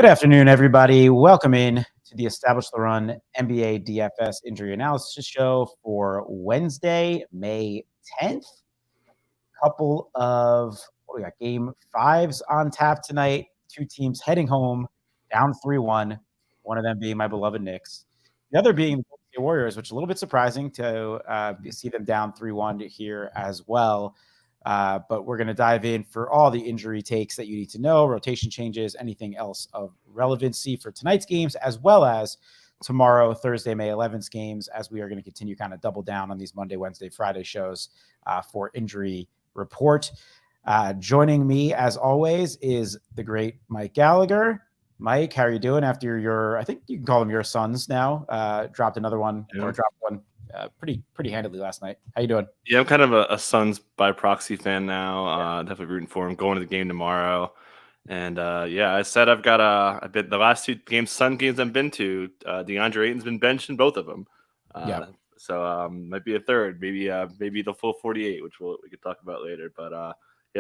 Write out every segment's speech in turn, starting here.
Good afternoon, everybody. Welcome in to the Establish the Run NBA DFS Injury Analysis Show for Wednesday, May 10th. Couple of game fives on tap tonight. Two teams heading home, down 3-1. One of them being my beloved Knicks. The other being the Golden State Warriors, which is a little bit surprising to see them down 3-1 here as well. But we're going to dive in for all the injury takes that you need to know, rotation changes, anything else of relevancy for tonight's games, as well as tomorrow, Thursday, May 11th games, as we are going to continue kind of double down on these Monday, Wednesday, Friday shows for injury report. Joining me, as always, is the great Mike Gallagher. Mike, how are you doing after your, I think you can call them your sons now, dropped another one or dropped one pretty handily last night. How you doing? Yeah, I'm kind of a Suns by proxy fan now. Definitely rooting for him. Going to the game tomorrow, and I said I've got I've been the last two games, Sun games I've been to. DeAndre Ayton's been benched in both of them. So might be a third, maybe the full 48, which we could talk about later. But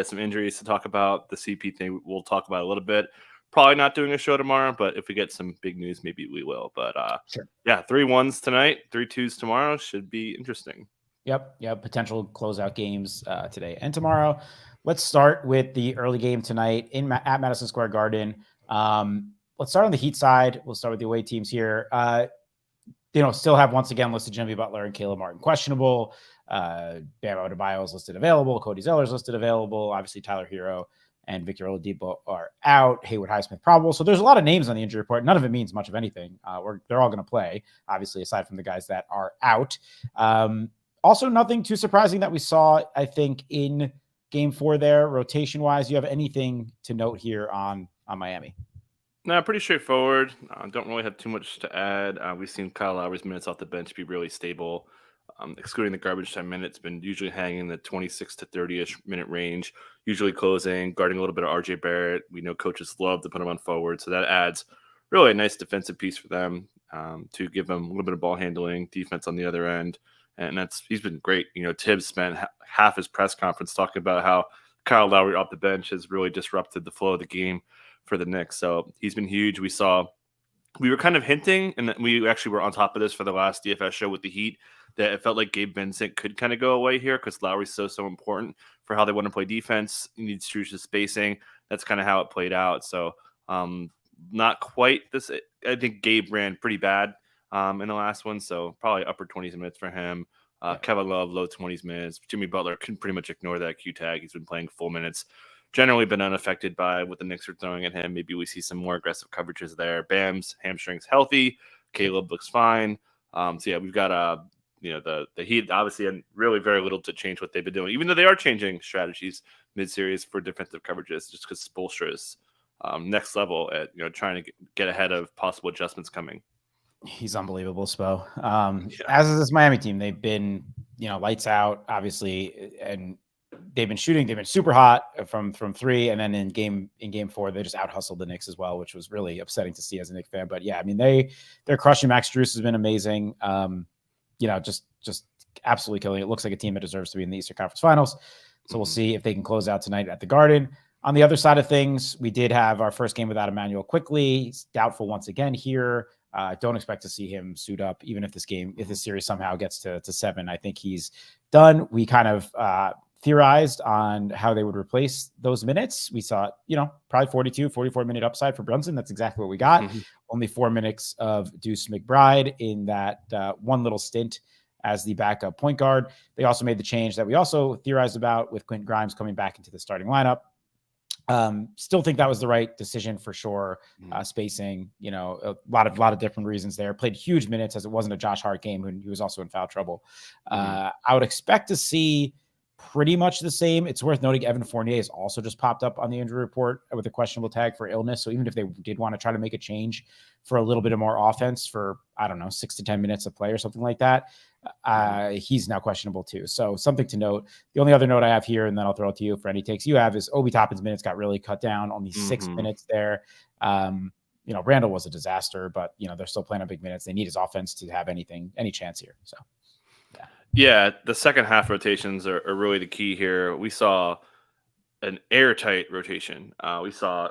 some injuries to talk about. The CP thing we'll talk about a little bit. Probably not doing a show tomorrow, but if we get some big news, maybe we will. But sure. 3-1s tonight, 3-2s tomorrow should be interesting. Yep. Potential closeout games today and tomorrow. Let's start with the early game tonight at Madison Square Garden. Let's start on the Heat side. We'll start with the away teams here. Still have once again listed Jimmy Butler and Caleb Martin questionable. Bam Adebayo is listed available. Cody Zeller is listed available. Obviously, Tyler Hero and Victor Oladipo are out. Haywood Highsmith probable. So there's a lot of names on the injury report. None of it means much of anything. They're all going to play, obviously, aside from the guys that are out. Also, nothing too surprising that we saw, I think, in Game 4 there, rotation-wise. You have anything to note here on Miami? No, pretty straightforward. Don't really have too much to add. We've seen Kyle Lowry's minutes off the bench be really stable. Excluding the garbage time minutes, been usually hanging in the 26 to 30-ish minute range, usually closing, guarding a little bit of RJ Barrett. We know coaches love to put him on forward, so that adds really a nice defensive piece for them to give them a little bit of ball handling, defense on the other end. And he's been great. Tibbs spent half his press conference talking about how Kyle Lowry off the bench has really disrupted the flow of the game for the Knicks. So he's been huge. We were kind of hinting, and we actually were on top of this for the last DFS show with the Heat, that it felt like Gabe Vincent could kind of go away here because Lowry's so important for how they want to play defense. He needs to use the spacing. That's kind of how it played out. So not quite this. I think Gabe ran pretty bad in the last one, so probably upper 20s minutes for him. Kevin Love, low 20s minutes. Jimmy Butler can pretty much ignore that Q tag. He's been playing full minutes. Generally been unaffected by what the Knicks are throwing at him. Maybe we see some more aggressive coverages there. Bam's hamstring's healthy. Caleb looks fine. We've got the Heat obviously had really very little to change what they've been doing, even though they are changing strategies mid-series for defensive coverages, just because Spoelstra is next level at trying to get ahead of possible adjustments coming. He's unbelievable, Spo. As is this Miami team, they've been lights out, obviously, and they've been shooting. They've been super hot from three, and then in game 4, they just out hustled the Knicks as well, which was really upsetting to see as a Knicks fan. But yeah, I mean they're crushing. Max Strus has been amazing. Just absolutely killing it. It looks like a team that deserves to be in the Eastern Conference Finals. So we'll see if they can close out tonight at the Garden. On the other side of things, we did have our first game without Emmanuel Quickly. He's doubtful once again here. Don't expect to see him suit up, even if this series somehow gets to 7. I think he's done. We kind of theorized on how they would replace those minutes. We saw, probably 42, 44 minute upside for Brunson. That's exactly what we got. Only 4 minutes of Deuce McBride in that one little stint as the backup point guard. They also made the change that we also theorized about with Quentin Grimes coming back into the starting lineup. Still think that was the right decision for sure. Spacing, a lot of different reasons there. Played huge minutes as it wasn't a Josh Hart game, and he was also in foul trouble. I would expect to see pretty much the same. It's worth noting Evan Fournier has also just popped up on the injury report with a questionable tag for illness. So even if they did want to try to make a change for a little bit of more offense for, 6 to 10 minutes of play or something like that, he's now questionable too. So something to note. The only other note I have here, and then I'll throw it to you for any takes you have, is Obi Toppin's minutes got really cut down, only 6 minutes there. Randall was a disaster, but they're still playing on big minutes. They need his offense to have any chance here. So yeah, the second half rotations are really the key here. We saw an airtight rotation. We saw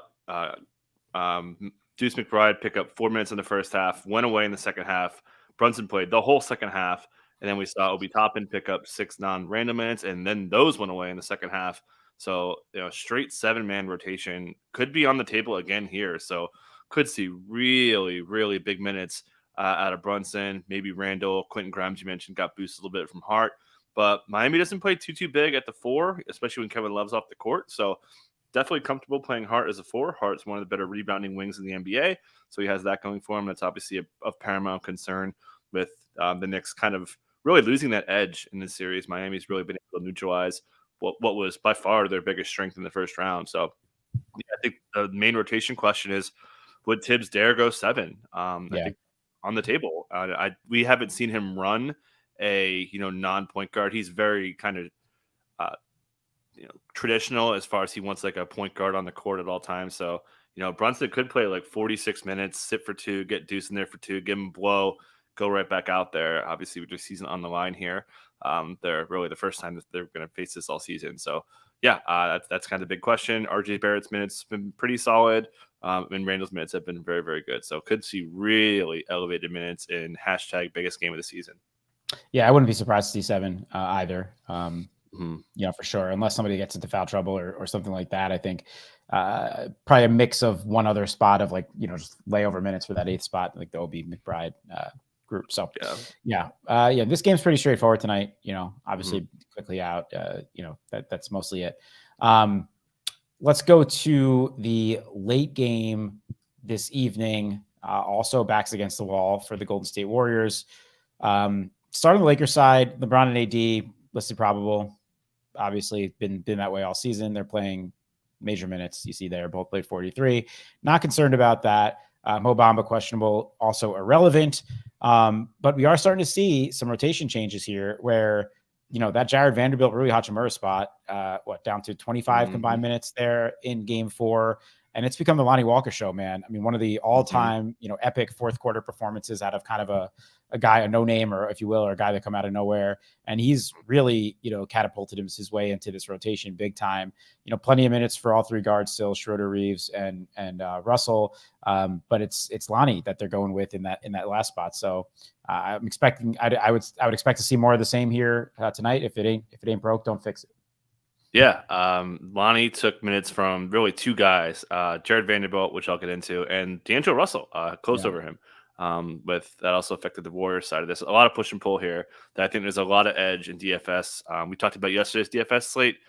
Deuce McBride pick up 4 minutes in the first half, went away in the second half. Brunson played the whole second half. And then we saw Obi Toppin pick up 6 non-random minutes, and then those went away in the second half. So, straight 7-man rotation could be on the table again here. So, could see really, really big minutes out of Brunson. Maybe Randall, Quentin Grimes, you mentioned, got boosted a little bit from Hart. But Miami doesn't play too big at the 4, especially when Kevin Love's off the court. So, definitely comfortable playing Hart as a 4. Hart's one of the better rebounding wings in the NBA. So, he has that going for him. That's obviously of paramount concern with the Knicks kind of really losing that edge in this series. Miami's really been able to neutralize what was by far their biggest strength in the first round. So I think the main rotation question is, would Tibbs dare go 7? I think on the table. We haven't seen him run a non-point guard. He's very kind of traditional as far as he wants like a point guard on the court at all times. So Brunson could play like 46 minutes, sit for 2, get Deuce in there for 2, give him a blow, go right back out there. Obviously, with their season on the line here, they're really the first time that they're going to face this all season. So, that's kind of the big question. RJ Barrett's minutes have been pretty solid, and Randall's minutes have been very, very good. So, could see really elevated minutes in # biggest game of the season. Yeah, I wouldn't be surprised to see 7 either. For sure, unless somebody gets into foul trouble or something like that. I think probably a mix of one other spot of just layover minutes for that 8th spot, like the Obi McBride group. So this game's pretty straightforward tonight. Obviously quickly out. That's mostly it. Let's go to the late game this evening. Also backs against the wall for the Golden State Warriors. Starting the Lakers side, LeBron and AD listed probable. Obviously been that way all season. They're playing major minutes. You see there, both played 43. Not concerned about that. Mo Bamba questionable, also irrelevant. But we are starting to see some rotation changes here where, that Jared Vanderbilt, Rui Hachimura spot, down to 25 combined minutes there in game 4. And it's become the Lonnie Walker show, man. I mean, one of the all-time, epic fourth quarter performances out of kind of a guy, a no-name, or if you will, or a guy that come out of nowhere. And he's really, catapulted his way into this rotation big time. Plenty of minutes for all 3 guards still, Schroeder, Reeves, and Russell. But it's Lonnie that they're going with in that last spot. So I'm expecting, I would expect to see more of the same here tonight. If it ain't broke, don't fix it. Yeah, Lonnie took minutes from really 2 guys, Jared Vanderbilt, which I'll get into, and D'Angelo Russell close over him. With that also affected the Warriors side of this. A lot of push and pull here. That I think there's a lot of edge in DFS. We talked about yesterday's DFS slate,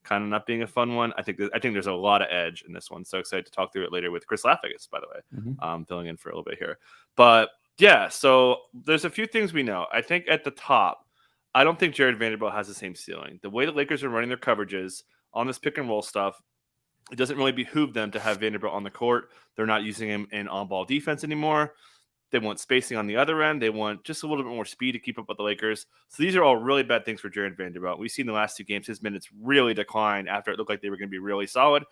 kind of not being a fun one. I think there's a lot of edge in this one. So excited to talk through it later with Chris Lafagas, by the way, filling in for a little bit here. But yeah, so there's a few things we know. I think at the top, I don't think Jared Vanderbilt has the same ceiling. The way the Lakers are running their coverages on this pick and roll stuff, it doesn't really behoove them to have Vanderbilt on the court. They're not using him in on-ball defense anymore. They want spacing on the other end. They want just a little bit more speed to keep up with the Lakers. So these are all really bad things for Jared Vanderbilt. We've seen the last 2 games, his minutes really decline after it looked like they were going to be really solid.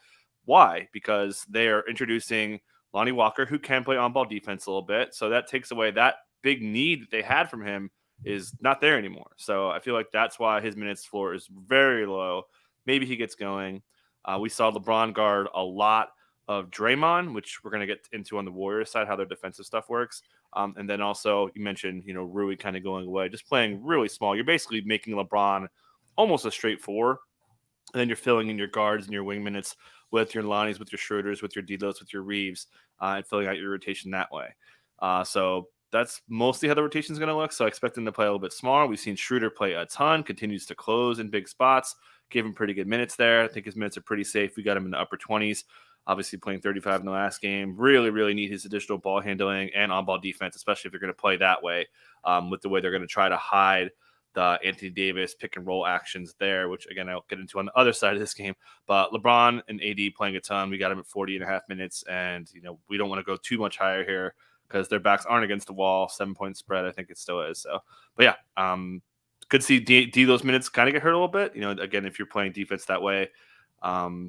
Why? Because they are introducing Lonnie Walker, who can play on-ball defense a little bit. So that takes away that big need that they had from him is not there anymore. So I feel like that's why his minutes floor is very low. Maybe he gets going. We saw LeBron guard a lot of Draymond, which we're going to get into on the Warriors side, how their defensive stuff works. And then also you mentioned, Rui kind of going away, just playing really small. You're basically making LeBron almost a straight 4. And then you're filling in your guards and your wing minutes with your Lonnies, with your Schroeders, with your D'Los, with your Reeves, and filling out your rotation that way. So that's mostly how the rotation is going to look. So I expect them to play a little bit smaller. We've seen Schroeder play a ton, continues to close in big spots, gave him pretty good minutes there. I think his minutes are pretty safe. We got him in the upper 20s, obviously playing 35 in the last game. Really, really need his additional ball handling and on-ball defense, especially if they're going to play that way, with the way they're going to try to hide the Anthony Davis pick and roll actions there, which again, I'll get into on the other side of this game. But LeBron and AD playing a ton. We got him at 40.5 minutes. And, we don't want to go too much higher here because their backs aren't against the wall. 7-point spread, I think it still is. So, but yeah, could see those minutes kind of get hurt a little bit. Again, if you're playing defense that way,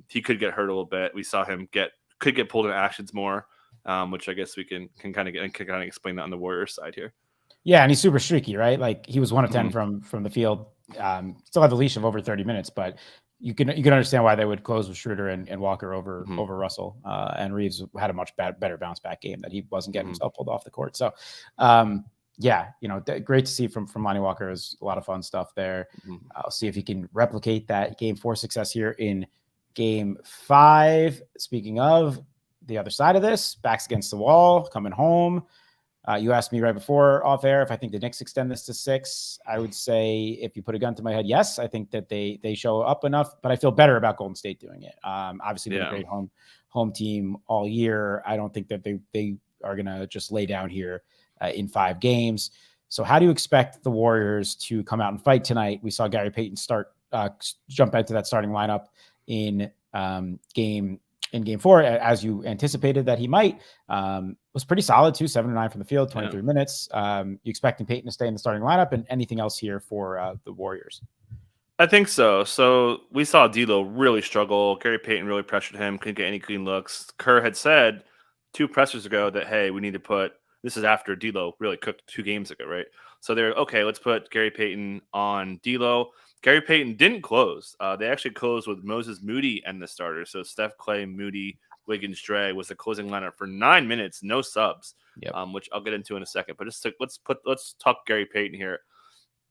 he could get hurt a little bit. We saw him could get pulled in actions more, which I guess we can kind of explain that on the Warriors side here. Yeah, and he's super streaky, right? Like he was 1 of 10 from the field. Still had the leash of over 30 minutes, but you can understand why they would close with Schroeder and Walker over Russell. And Reeves had a much better bounce back game that he wasn't getting himself pulled off the court. So, yeah, great to see from Lonnie Walker. Is a lot of fun stuff there. I'll see if he can replicate that Game 4 success here in Game 5. Speaking of the other side of this, backs against the wall, coming home. You asked me right before off air if I think the Knicks extend this to 6. I would say if you put a gun to my head, yes. I think that they show up enough, but I feel better about Golden State doing it. Obviously, they're a great home team all year. I don't think that they are going to just lay down here in 5 games. So how do you expect the Warriors to come out and fight tonight? We saw Gary Payton jump into that starting lineup in Game 4, as you anticipated that he might. Was pretty solid too, 7-9 from the field, 23 minutes. You expecting Payton to stay in the starting lineup, and anything else here for the Warriors? I think so. So we saw D'Lo really struggle. Gary Payton really pressured him, couldn't get any clean looks. Kerr had said 2 pressers ago that, hey, we need to put – this is after D'Lo really cooked 2 games ago, right? So they're, okay, let's put Gary Payton on D'Lo. Gary Payton didn't close. They actually closed with Moses Moody and the starters. So Steph, Clay, Moody, Wiggins, Dre was the closing lineup for 9 minutes, no subs, which I'll get into in a second. But let's talk Gary Payton here,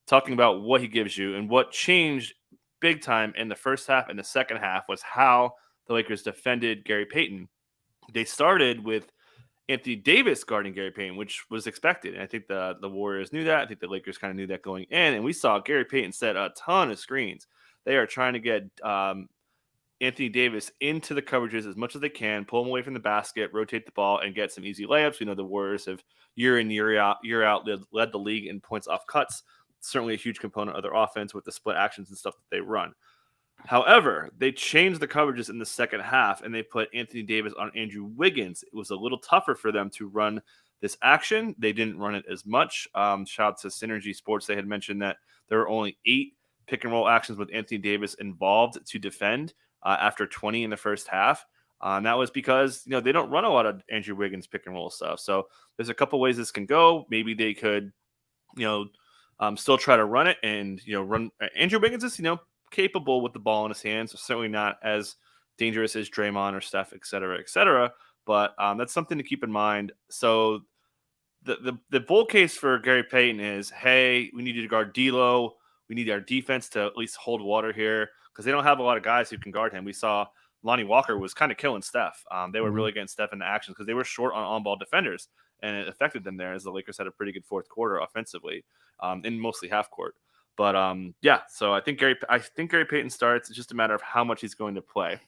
talking about what he gives you and what changed big time in the first half and the second half was how the Lakers defended Gary Payton. They started with Anthony Davis guarding Gary Payton, which was expected. And I think the Warriors knew that. I think the Lakers kind of knew that going in. And we saw Gary Payton set a ton of screens. They are trying to get Anthony Davis into the coverages as much as they can, pull him away from the basket, rotate the ball, and get some easy layups. We know the Warriors have year in, year out led the league in points off cuts. Certainly a huge component of their offense with the split actions and stuff that they run. However, they changed the coverages in the second half, and they put Anthony Davis on Andrew Wiggins. It was a little tougher for them to run this action. They didn't run it as much. Shout out to Synergy Sports. They had mentioned that there were only 8 pick-and-roll actions with Anthony Davis involved to defend after 20 in the first half. And that was because, they don't run a lot of Andrew Wiggins pick-and-roll stuff. So there's a couple ways this can go. Maybe they could, still try to run it and, run. Andrew Wiggins is, capable with the ball in his hands, so certainly not as dangerous as Draymond or Steph, et cetera, et cetera. But that's something to keep in mind. So the bull case for Gary Payton is, hey, we need you to guard D'Lo. We need our defense to at least hold water here because they don't have a lot of guys who can guard him. We saw Lonnie Walker was kind of killing Steph. They were really getting Steph in the actions because they were short on-ball defenders, and it affected them there as the Lakers had a pretty good fourth quarter offensively, and mostly half court. But so I think Gary Payton starts. It's just a matter of how much he's going to play.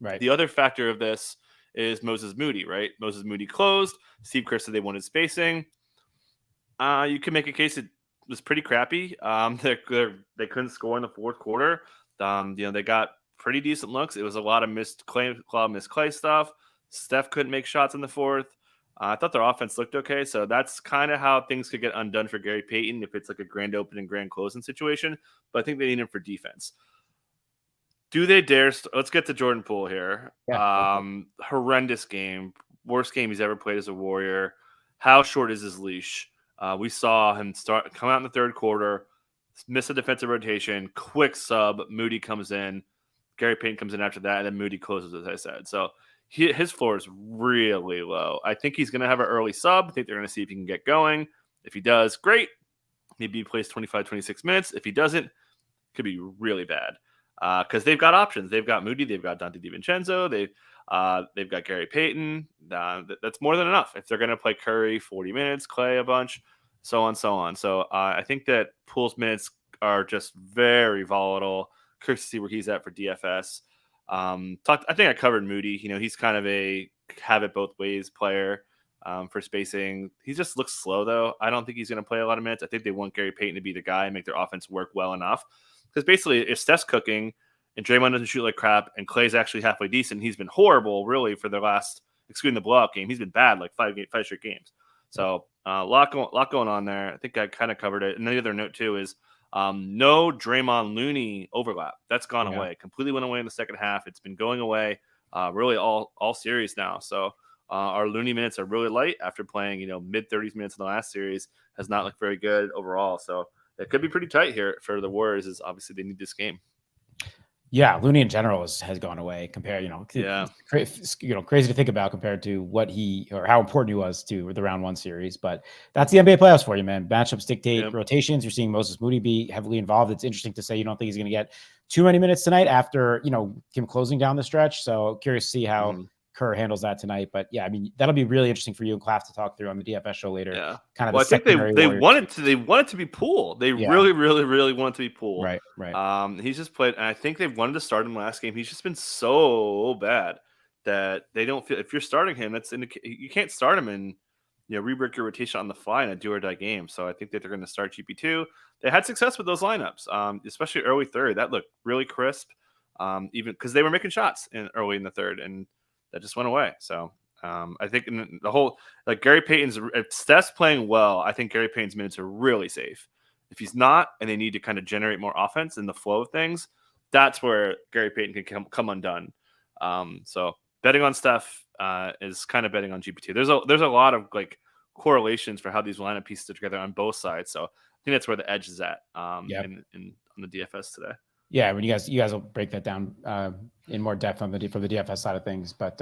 Right. The other factor of this is Moses Moody, right? Moses Moody closed. Steve Kerr said they wanted spacing. You can make a case it was pretty crappy. They couldn't score in the fourth quarter. They got pretty decent looks. It was a lot of missed Clay stuff. Steph couldn't make shots in the fourth. I thought their offense looked okay, so that's kind of how things could get undone for Gary Payton if it's like a grand opening, grand closing situation. But I think they need him for defense. Do they dare? Let's get to Jordan Poole here. Yeah, horrendous game. Worst game he's ever played as a Warrior. How short is his leash? We saw him come out in the third quarter, miss a defensive rotation, quick sub. Moody comes in. Gary Payton comes in after that, and then Moody closes, as I said. So his floor is really low. I think he's going to have an early sub. I think they're going to see if he can get going. If he does, great. Maybe he plays 25, 26 minutes. If he doesn't, it could be really bad because they've got options. They've got Moody. They've got Dante DiVincenzo. They've got Gary Payton. That's more than enough. If they're going to play Curry 40 minutes, Clay a bunch, so on, so on. So I think that Poole's minutes are just very volatile. Curious to see where he's at for DFS. I think I covered Moody. He's kind of a have it both ways player for spacing. He just looks slow, though. I don't think he's going to play a lot of minutes. I think they want Gary Payton to be the guy and make their offense work well enough. Because basically, if Steph's cooking and Draymond doesn't shoot like crap and Clay's actually halfway decent, he's been horrible, really, for the last, excluding the blowout game. He's been bad like 5 straight games. So a lot going on there. I think I kind of covered it. And the other note, too, is no Draymond Looney overlap. That's gone away. Completely went away in the second half. It's been going away really all series now. So our Looney minutes are really light after playing, mid-30s minutes in the last series. Has not looked very good overall. So it could be pretty tight here for the Warriors. Is obviously they need this game. Yeah, Looney in general has gone away compared, Yeah. crazy to think about compared to what how important he was to the round one series. But that's the NBA playoffs for you, man. Matchups dictate rotations. You're seeing Moses Moody be heavily involved. It's interesting to say you don't think he's going to get too many minutes tonight after, him closing down the stretch. So curious to see how Kerr handles that tonight. But yeah, I mean, that'll be really interesting for you and Claff to talk through on the DFS show later. Yeah. Kind of Well, the I think secondary they Warriors. wanted to be Poole. They really, really, really wanted to be Poole. Right. He's just played, and I think they wanted to start him last game. He's just been so bad that they don't feel if you're starting him, you can't start him and rework your rotation on the fly in a do or die game. So I think that they're going to start GP2. They had success with those lineups, especially early third. That looked really crisp, even because they were making shots early in the third, and that just went away. So I think in the whole, like Gary Payton's, if Steph's playing well, I think Gary Payton's minutes are really safe. If he's not, and they need to kind of generate more offense in the flow of things, that's where Gary Payton can come undone. So betting on Steph is kind of betting on GPT. There's a lot of like correlations for how these lineup pieces are together on both sides. So I think that's where the edge is at on the DFS today. Yeah, when you guys will break that down in more depth from the DFS side of things, but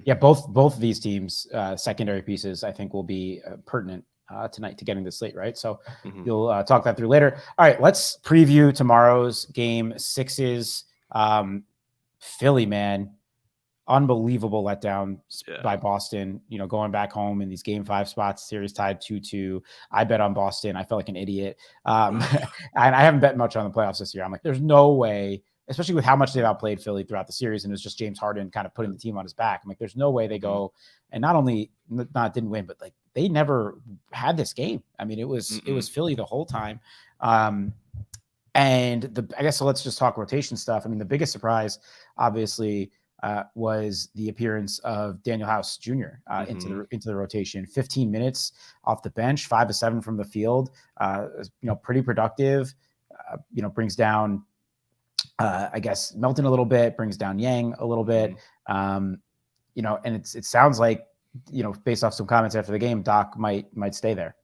yeah, both of these teams' secondary pieces I think will be pertinent tonight to getting the slate right. So you'll talk that through later. All right, let's preview tomorrow's game 6s. Philly, man, unbelievable letdown by Boston. Going back home in these game 5 spots, series tied 2-2. I bet on Boston. I felt like an idiot. And I haven't bet much on the playoffs this year. I'm like, there's no way, especially with how much they've outplayed Philly throughout the series, and it was just James Harden kind of putting the team on his back. I'm like, there's no way they go and not only didn't win, but like they never had this game. I mean, it was Philly the whole time. And I guess so. Let's just talk rotation stuff. I mean, the biggest surprise, obviously, was the appearance of Daniel House Jr. Into the rotation. 15 minutes off the bench, 5 of 7 from the field. Pretty productive. Brings down, I guess, Melton a little bit. Brings down Yang a little bit. And it sounds like, based off some comments after the game, Doc might stay there.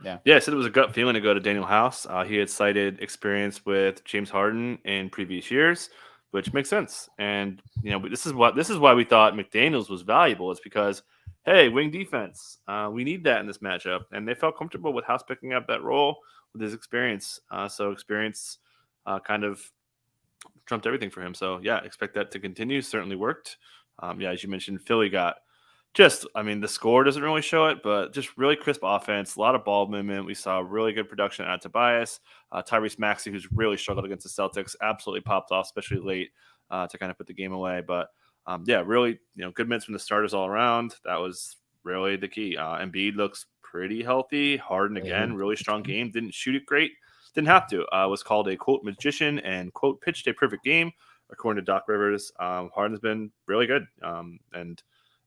Yeah, I said it was a gut feeling to go to Daniel House. He had cited experience with James Harden in previous years, which makes sense. And this is why we thought McDaniels was valuable. It's because, hey, wing defense, we need that in this matchup, and they felt comfortable with House picking up that role with his experience. So experience kind of trumped everything for him. So yeah, expect that to continue. Certainly worked. As you mentioned, Philly got. The score doesn't really show it, but just really crisp offense, a lot of ball movement. We saw really good production out of Tobias. Tyrese Maxey, who's really struggled against the Celtics, absolutely popped off, especially late to kind of put the game away. But really, good minutes from the starters all around. That was really the key. Embiid looks pretty healthy. Harden, again, really strong game. Didn't shoot it great. Didn't have to. Was called a, quote, magician and, quote, pitched a perfect game, according to Doc Rivers. Harden's been really good. And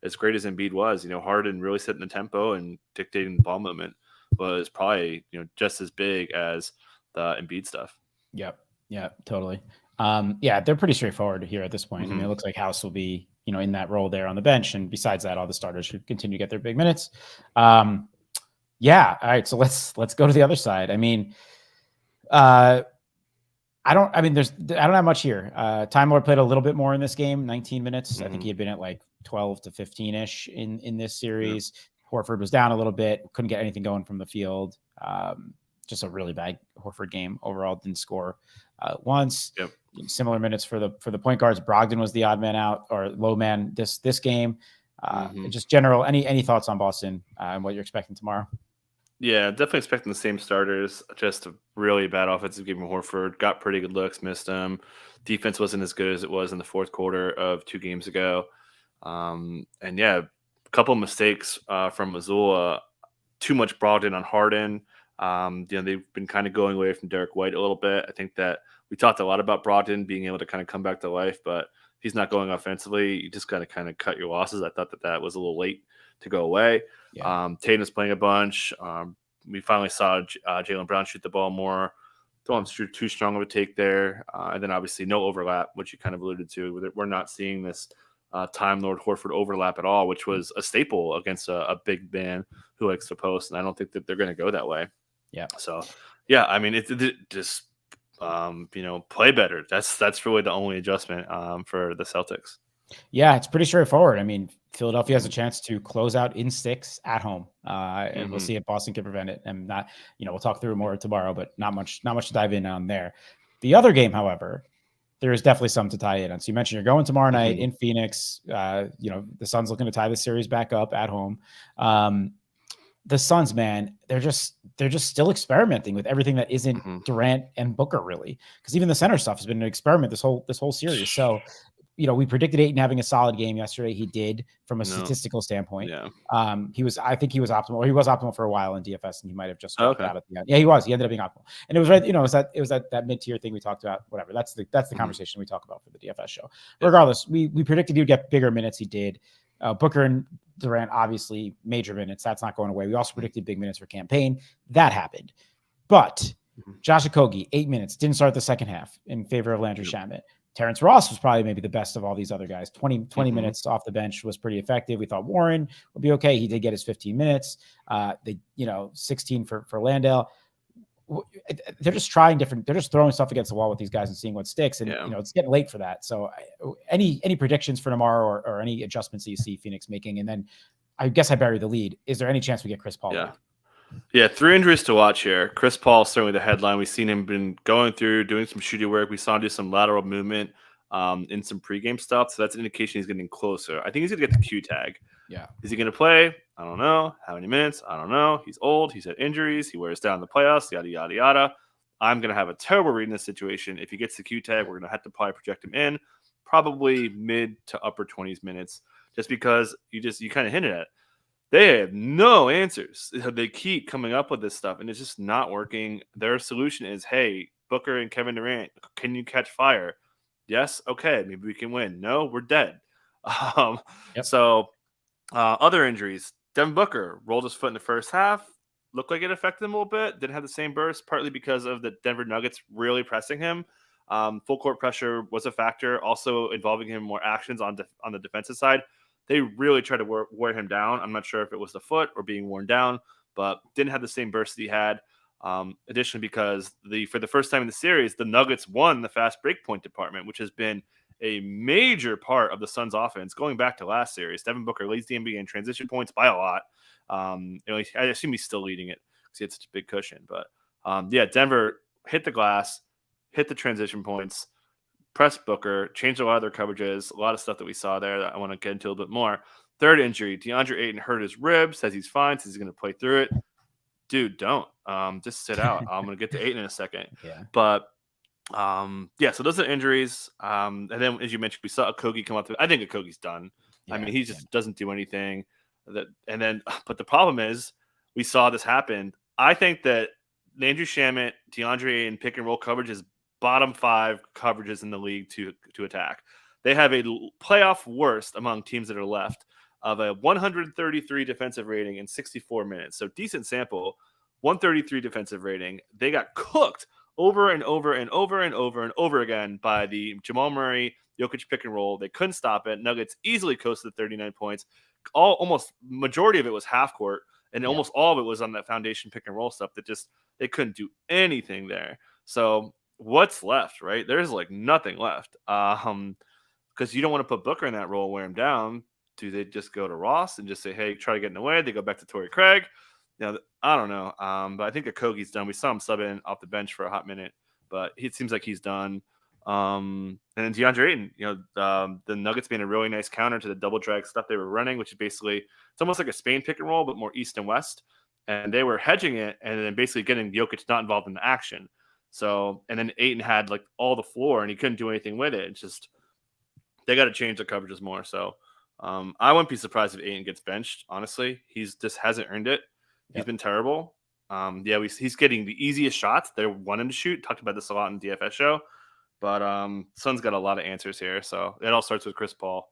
as great as Embiid was, Harden really setting the tempo and dictating the ball movement was probably, just as big as the Embiid stuff. Yep. Yeah, totally. They're pretty straightforward here at this point. I mean, it looks like House will be, in that role there on the bench. And besides that, all the starters should continue to get their big minutes. All right. So let's go to the other side. I mean, I don't have much here. Time Lord played a little bit more in this game, 19 minutes. I think he had been at like 12 to 15-ish in this series. Horford was down a little bit, couldn't get anything going from the field. Just a really bad Horford game overall. Didn't score once. Similar minutes for the point guards. Brogdon was the odd man out or low man this game. Just general, any thoughts on Boston and what you're expecting tomorrow? Yeah, definitely expecting the same starters. Just a really bad offensive game from Horford. Got pretty good looks, missed them. Defense wasn't as good as it was in the fourth quarter of 2 games ago. A couple of mistakes from Mazzulla. Too much Brogdon on Harden. They've been kind of going away from Derek White a little bit. I think that we talked a lot about Brogdon being able to kind of come back to life, but he's not going offensively. You just got to kind of cut your losses. I thought that was a little late to go away. Tatum's playing a bunch. We finally saw Jaylen Brown shoot the ball more. Don't want too strong of a take there. And then obviously no overlap, which you kind of alluded to. We're not seeing this Time Lord Horford overlap at all, which was a staple against a big man who likes to post. And I don't think that they're going to go that way. Yeah. So, yeah, I mean, it just play better. That's really the only adjustment for the Celtics. Yeah, it's pretty straightforward. I mean, Philadelphia has a chance to close out in 6 at home, and we'll see if Boston can prevent it. And not, we'll talk through more tomorrow, but not much to dive in on there. The other game, however, there is definitely some to tie in on. So you mentioned you're going tomorrow night in Phoenix. The Suns looking to tie the series back up at home. The Suns, man, they're just still experimenting with everything that isn't Durant and Booker, really, because even the center stuff has been an experiment this whole series. So, we predicted Ayton having a solid game yesterday. He did from a statistical standpoint. Yeah. I think he was optimal. Or he was optimal for a while in DFS, and he might have just dropped out at the end. Yeah, he was. He ended up being optimal, and it was right. It was that mid-tier thing we talked about. Whatever. That's the conversation we talk about for the DFS show. Regardless, we predicted he would get bigger minutes. He did. Booker and Durant, obviously, major minutes. That's not going away. We also predicted big minutes for campaign. That happened. But Josh Okogie, 8 minutes, didn't start the second half in favor of Landry Shamet. Terrence Ross was probably maybe the best of all these other guys. 20 minutes off the bench was pretty effective. We thought Warren would be okay. He did get his 15 minutes. 16 for Landale. They're just trying different. They're just throwing stuff against the wall with these guys and seeing what sticks. And it's getting late for that. So, any predictions for tomorrow or any adjustments that you see Phoenix making? And then, I guess I bury the lead. Is there any chance we get Chris Paul? Yeah, 3 injuries to watch here. Chris Paul certainly the headline. We've seen him been going through doing some shooting work. We saw him do some lateral movement in some pregame stuff. So that's an indication he's getting closer. I think he's gonna get the Q tag. Yeah. Is he gonna play? I don't know. How many minutes? I don't know. He's old. He's had injuries. He wears down in the playoffs. Yada yada yada. I'm gonna have a terrible read in this situation. If he gets the Q tag, we're gonna have to probably project him in, probably mid to upper 20s minutes, just because you kind of hinted at it. They have no answers. They keep coming up with this stuff, and it's just not working. Their solution is, hey, Booker and Kevin Durant, can you catch fire? Yes? Okay, maybe we can win. No, we're dead. So other injuries. Devin Booker rolled his foot in the first half. Looked like it affected him a little bit. Didn't have the same burst, partly because of the Denver Nuggets really pressing him. Full court pressure was a factor, also involving him more actions on the defensive side. They really tried to wear him down. I'm not sure if it was the foot or being worn down, but didn't have the same burst that he had. Additionally, because for the first time in the series, the Nuggets won the fast break point department, which has been a major part of the Suns' offense going back to last series. Devin Booker leads the NBA in transition points by a lot. I assume he's still leading it because he had such a big cushion. But Denver hit the glass, hit the transition points, press Booker, changed a lot of their coverages, a lot of stuff that we saw there that I want to get into a little bit more. Third injury, DeAndre Ayton hurt his ribs, says he's fine, says he's going to play through it. Dude, don't. Just sit out. I'm going to get to Ayton in a second. Yeah. But, so those are injuries. And then, as you mentioned, we saw Okogie come up. I think Okogie's done. Yeah, I mean, he just doesn't do anything. But the problem is, we saw this happen. I think that Landry Shamet, DeAndre Ayton pick and roll coverage is bottom 5 coverages in the league to attack. They have a playoff worst among teams that are left of a 133 defensive rating in 64 minutes. So decent sample, 133 defensive rating. They got cooked over and over and over and over and over again by the Jamal Murray, Jokic pick and roll. They couldn't stop it. Nuggets easily coasted 39 points. Almost majority of it was half court, and almost all of it was on that foundation pick and roll stuff that just they couldn't do anything there. So what's left, right? There's like nothing left. Because you don't want to put Booker in that role, wear him down. Do they just go to Ross and just say, hey, try to get in the way? They go back to Torrey Craig. I don't know. But I think Okogie's done. We saw him sub in off the bench for a hot minute, but it seems like he's done. And then DeAndre Ayton, the Nuggets made a really nice counter to the double drag stuff they were running, which is basically, it's almost like a Spain pick and roll, but more east and west. And they were hedging it and then basically getting Jokic not involved in the action. So, and then Ayton had like all the floor and he couldn't do anything with it. It's just, they got to change the coverages more. So I wouldn't be surprised if Ayton gets benched. Honestly, he's just hasn't earned it. He's been terrible. He's getting the easiest shots. They want him to shoot. Talked about this a lot in the DFS show, but Sun's got a lot of answers here. So it all starts with Chris Paul.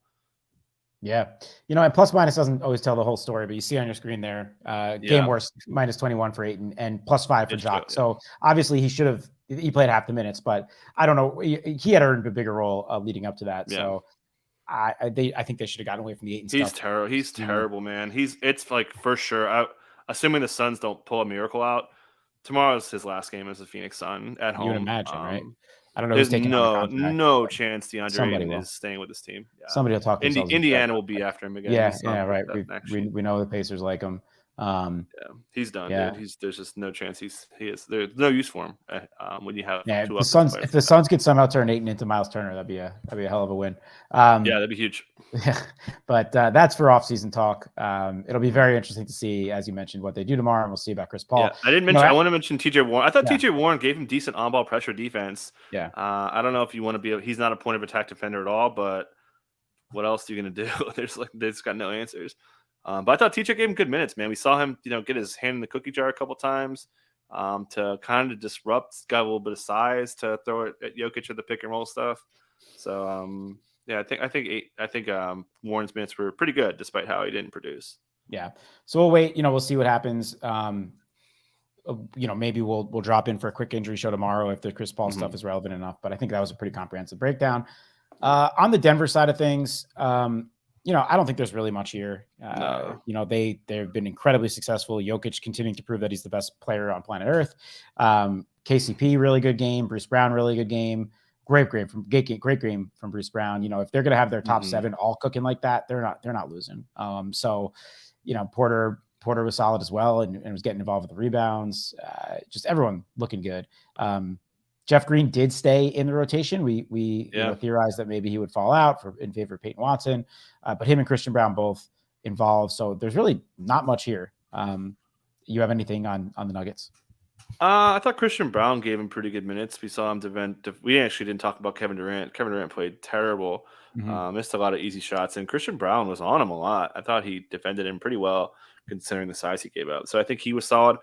Yeah. And plus minus doesn't always tell the whole story, but you see on your screen there, game worst minus 21 for Ayton and plus 5 for Jock. So obviously he played half the minutes, but I don't know. He had earned a bigger role leading up to that. Yeah. So I think they should have gotten away from the Ayton stuff. He's terrible. He's terrible, man. It's like for sure. Assuming the Suns don't pull a miracle out, tomorrow's his last game as a Phoenix Sun at home. You would imagine, right? I don't know There's who's taking on the contract. no chance DeAndre Somebody Ayton will. is staying with this team. Yeah. Somebody will talk themselves. Indiana will be after him again. Yeah, right. We know the Pacers like him. Yeah, he's done, dude. There's just no chance there's no use for him when you have if two the Suns players. If the Suns could somehow turn Ayton into Miles Turner, that'd be a hell of a win. Yeah, that'd be huge. Yeah, but that's for off-season talk. It'll be very interesting to see, as you mentioned, what they do tomorrow, and we'll see about Chris Paul. Yeah, I didn't mention. I want to mention TJ Warren. I thought TJ Warren gave him decent on-ball pressure defense. Yeah. I don't know if you want to be. He's not a point of attack defender at all, but what else are you gonna do? There's got no answers. But I thought TJ gave him good minutes, man. We saw him, get his hand in the cookie jar a couple times to kind of disrupt. Got a little bit of size to throw it at Jokic or the pick and roll stuff. So yeah, I think Warren's minutes were pretty good despite how he didn't produce. Yeah. So we'll wait. We'll see what happens. Maybe we'll drop in for a quick injury show tomorrow if the Chris Paul stuff is relevant enough. But I think that was a pretty comprehensive breakdown. On the Denver side of things, I don't think there's really much here. No. They've been incredibly successful. Jokic continuing to prove that he's the best player on planet Earth. KCP, really good game. Bruce Brown, really good game. Great game from Bruce Brown. If they're going to have their top seven all cooking like that, they're not losing. Porter was solid as well and was getting involved with the rebounds. Just everyone looking good. Jeff Green did stay in the rotation. We theorized that maybe he would fall out in favor of Peyton Watson, but him and Christian Brown both involved. So there's really not much here. You have anything on the Nuggets? I thought Christian Brown gave him pretty good minutes. We saw him defend. We actually didn't talk about Kevin Durant. Kevin Durant played terrible, missed a lot of easy shots, and Christian Brown was on him a lot. I thought he defended him pretty well considering the size he gave up. So I think he was solid.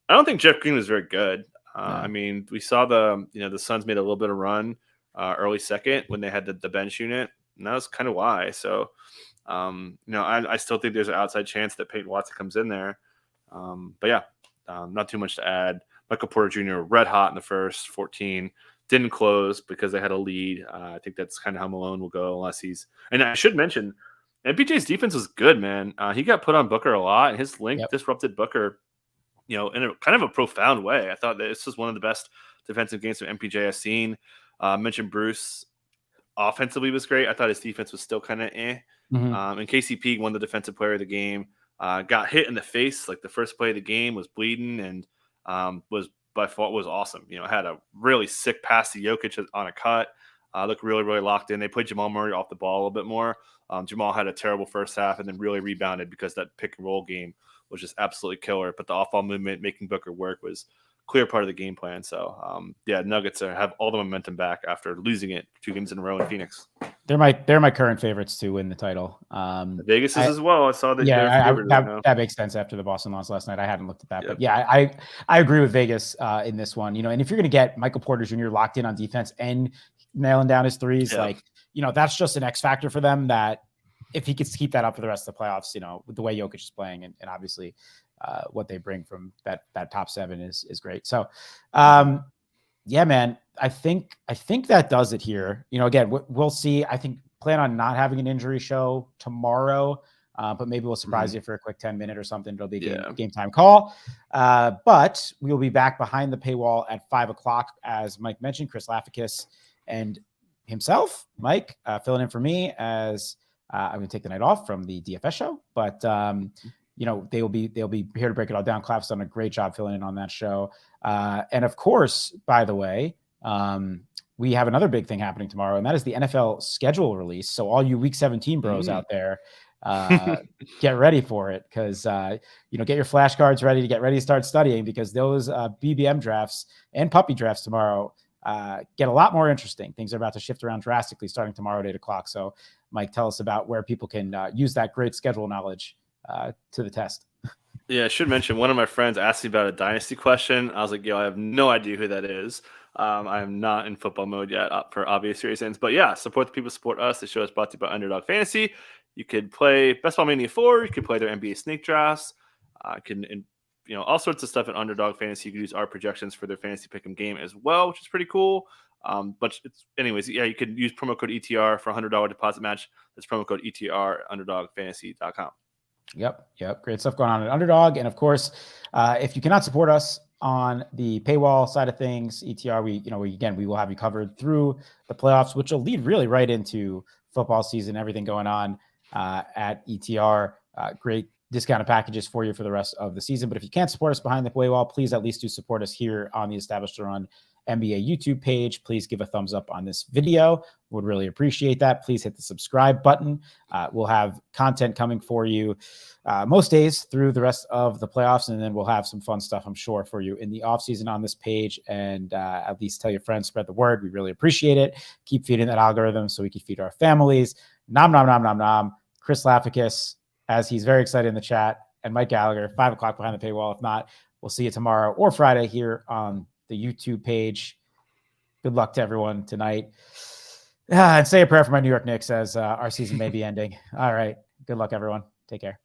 I don't think Jeff Green was very good. I mean, we saw the Suns made a little bit of run early second when they had the bench unit, and that was kind of why. So, I still think there's an outside chance that Peyton Watson comes in there. But yeah, not too much to add. Michael Porter Jr. red hot in the first 14, didn't close because they had a lead. I think that's kind of how Malone will go unless he's. And I should mention, MPJ's defense was good, man. He got put on Booker a lot, and his length disrupted Booker. In a kind of a profound way. I thought that this was one of the best defensive games from MPJ I've seen. Mentioned Bruce offensively was great. I thought his defense was still kind of and KCP won the defensive player of the game. Got hit in the face. Like the first play of the game was bleeding and was by far was awesome. Had a really sick pass to Jokic on a cut. Looked really, really locked in. They played Jamal Murray off the ball a little bit more. Jamal had a terrible first half and then really rebounded because that pick and roll game was just absolutely killer. But the off-ball movement, making Booker work, was clear part of the game plan. So, Nuggets have all the momentum back after losing it 2 games in a row in Phoenix. They're my current favorites to win the title. Vegas is as well. I saw that. Yeah, that makes sense after the Boston loss last night. I hadn't looked at that, but yeah, I agree with Vegas in this one. And if you're going to get Michael Porter Jr. locked in on defense and nailing down his threes, that's just an X factor for them. That if he could keep that up for the rest of the playoffs, with the way Jokic is playing and obviously what they bring from that top 7 is great. So, yeah, man, I think that does it here. Again, we'll see. I think plan on not having an injury show tomorrow, but maybe we'll surprise you for a quick 10-minute or something. It'll be a game time call. But we will be back behind the paywall at 5:00, as Mike mentioned. Chris Lafakis and himself, Mike, filling in for me as I'm going to take the night off from the DFS show, but they'll be here to break it all down. Clap's done a great job filling in on that show. And of course, by the way, we have another big thing happening tomorrow, and that is the NFL schedule release. So all you Week 17 bros out there, get ready for it because, get your flashcards ready to start studying because those BBM drafts and puppy drafts tomorrow get a lot more interesting. Things are about to shift around drastically starting tomorrow at 8:00. So Mike, tell us about where people can use that great schedule knowledge to the test. Yeah, I should mention one of my friends asked me about a dynasty question. I was like, I have no idea who that is. I am not in football mode yet for obvious reasons. But yeah, support the people, support us. The show is brought to you by Underdog Fantasy. You could play Best Ball Mania 4. You could play their NBA snake drafts. All sorts of stuff in Underdog Fantasy. You can use our projections for their fantasy pick'em game as well, which is pretty cool. But you could use promo code ETR for $100 deposit match. That's promo code ETR at underdogfantasy.com. Yep. Great stuff going on at Underdog. And of course, if you cannot support us on the paywall side of things, ETR, we will have you covered through the playoffs, which will lead really right into football season, everything going on at ETR. Great discounted packages for you for the rest of the season. But if you can't support us behind the paywall, please at least do support us here on the Established to Run NBA YouTube page. Please give a thumbs up on this video. Would really appreciate that. Please hit the subscribe button. We'll have content coming for you most days through the rest of the playoffs, and then we'll have some fun stuff, I'm sure, for you in the offseason on this page. And at least tell your friends, spread the word. We really appreciate it. Keep feeding that algorithm so we can feed our families. Nom, nom, nom, nom, nom. Chris Lafficus, as he's very excited in the chat, and Mike Gallagher, 5 o'clock behind the paywall. If not, we'll see you tomorrow or Friday here on the YouTube page. Good luck to everyone tonight. And say a prayer for my New York Knicks as our season may be ending. All right. Good luck, everyone. Take care.